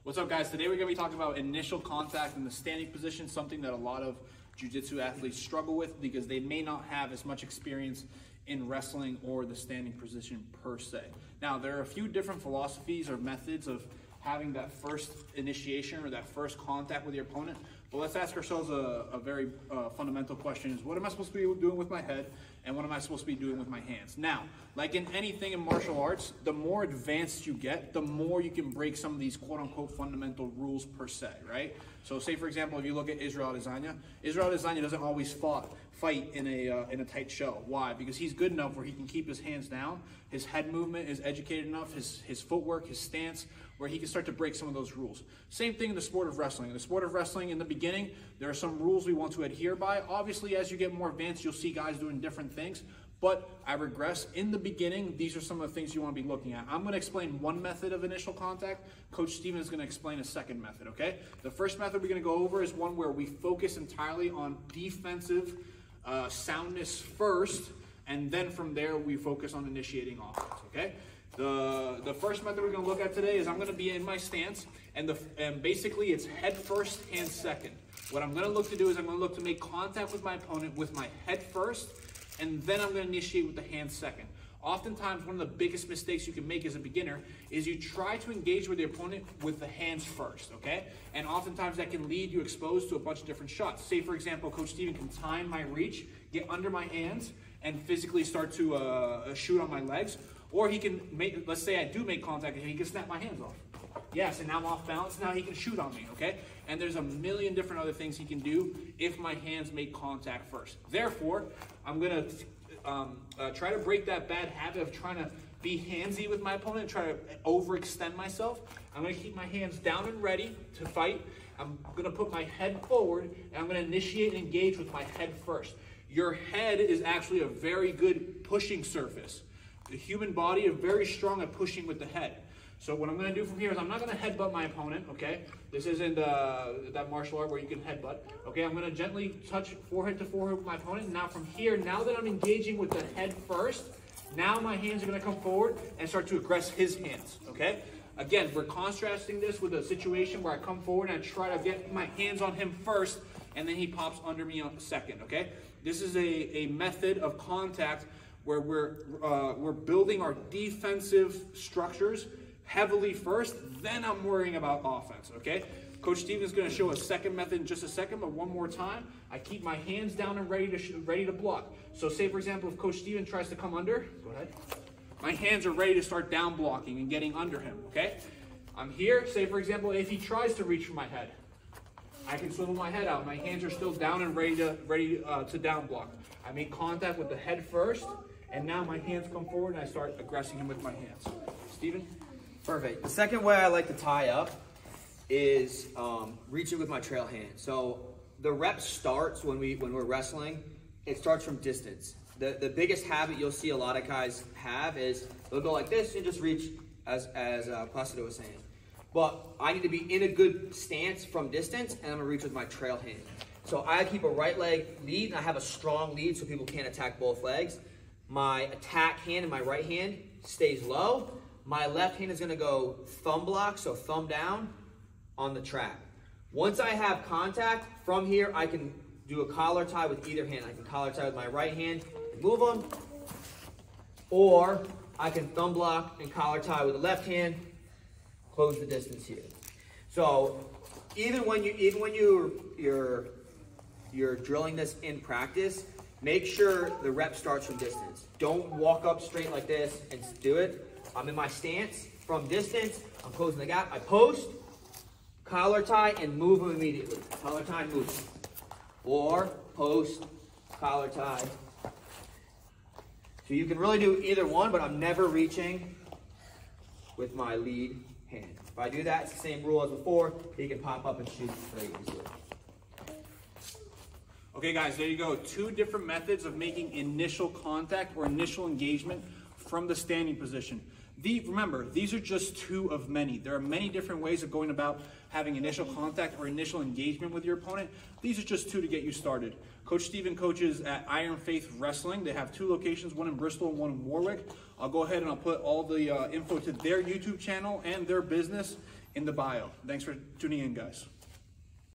What's up, guys? Today we're going to be talking about initial contact in the standing position, something that a lot of jiu-jitsu athletes struggle with because they may not have as much experience in wrestling or the standing position per se. Now, there are a few different philosophies or methods of having that first initiation or that first contact with your opponent, but let's ask ourselves a very fundamental question is, what am I supposed to be doing with my head and what am I supposed to be doing with my hands? Now, like in anything in martial arts, the more advanced you get, the more you can break some of these quote-unquote fundamental rules per se, right? So say, for example, if you look at Israel Adesanya doesn't always fight in a tight shell. Why? Because he's good enough where he can keep his hands down, his head movement is educated enough, his footwork, his stance, where he can start to break some of those rules. Same thing in the sport of wrestling. In the sport of wrestling, in the beginning, there are some rules we want to adhere by. Obviously, as you get more advanced, you'll see guys doing different things, but I regress. In the beginning, these are some of the things you want to be looking at. I'm going to explain one method of initial contact. Coach Steven is going to explain a second method, okay? The first method we're going to go over is one where we focus entirely on defensive soundness first, and then from there we focus on initiating offense, okay? The first method we're going to look at today is I'm going to be in my stance, and basically it's head first, hand second. What I'm going to look to do is I'm going to look to make contact with my opponent with my head first, and then I'm going to initiate with the hand second. Oftentimes, one of the biggest mistakes you can make as a beginner is you try to engage with your opponent with the hands first, okay? And oftentimes that can lead you exposed to a bunch of different shots. Say, for example, Coach Steven can time my reach, get under my hands, and physically start to shoot on my legs. Or he can make, let's say I do make contact and he can snap my hands off. Yes, and now I'm off balance, now he can shoot on me, okay? And there's a million different other things he can do if my hands make contact first. Therefore, I'm gonna try to break that bad habit of trying to be handsy with my opponent, try to overextend myself. I'm gonna keep my hands down and ready to fight. I'm gonna put my head forward, and I'm gonna initiate and engage with my head first. Your head is actually a very good pushing surface. The human body is very strong at pushing with the head. So what I'm going to do from here is I'm not going to headbutt my opponent, okay? This isn't that martial art where you can headbutt, okay? I'm going to gently touch forehead to forehead with my opponent. Now from here, now that I'm engaging with the head first, now my hands are going to come forward and start to aggress his hands, okay? Again, we're contrasting this with a situation where I come forward and I try to get my hands on him first, and then he pops under me on second, okay? This is a method of contact where we're building our defensive structures heavily first, then I'm worrying about offense, okay? Coach Steven is going to show a second method in just a second, but one more time, I keep my hands down and ready to block. So say, for example, if Coach Steven tries to come under, go ahead, my hands are ready to start down blocking and getting under him, okay? I'm here, say, for example, if he tries to reach for my head, I can swivel my head out. My hands are still down and ready to down block. I make contact with the head first, and now my hands come forward and I start aggressing him with my hands. Steven? Perfect. The second way I like to tie up is reaching with my trail hand. So the rep starts when we're wrestling, it starts from distance. The biggest habit you'll see a lot of guys have is they'll go like this and just reach, as Placido was saying. But I need to be in a good stance from distance, and I'm gonna reach with my trail hand. So I keep a right leg lead, and I have a strong lead so people can't attack both legs. My attack hand and my right hand stays low. My left hand is gonna go thumb block, so thumb down on the trap. Once I have contact, from here I can do a collar tie with either hand. I can collar tie with my right hand and move them, or I can thumb block and collar tie with the left hand, close the distance here. So even when you're drilling this in practice, make sure the rep starts from distance. Don't walk up straight like this and do it. I'm in my stance from distance. I'm closing the gap. I post, collar tie, and move them immediately. Collar tie, move. Or post, collar tie. So you can really do either one, but I'm never reaching with my lead hand. If I do that, it's the same rule as before. He can pop up and shoot very easily. Okay, guys, there you go. Two different methods of making initial contact or initial engagement from the standing position. Remember, these are just two of many. There are many different ways of going about having initial contact or initial engagement with your opponent. These are just two to get you started. Coach Steven coaches at Iron Faith Wrestling. They have two locations, one in Bristol and one in Warwick. I'll go ahead and I'll put all the info to their YouTube channel and their business in the bio. Thanks for tuning in, guys.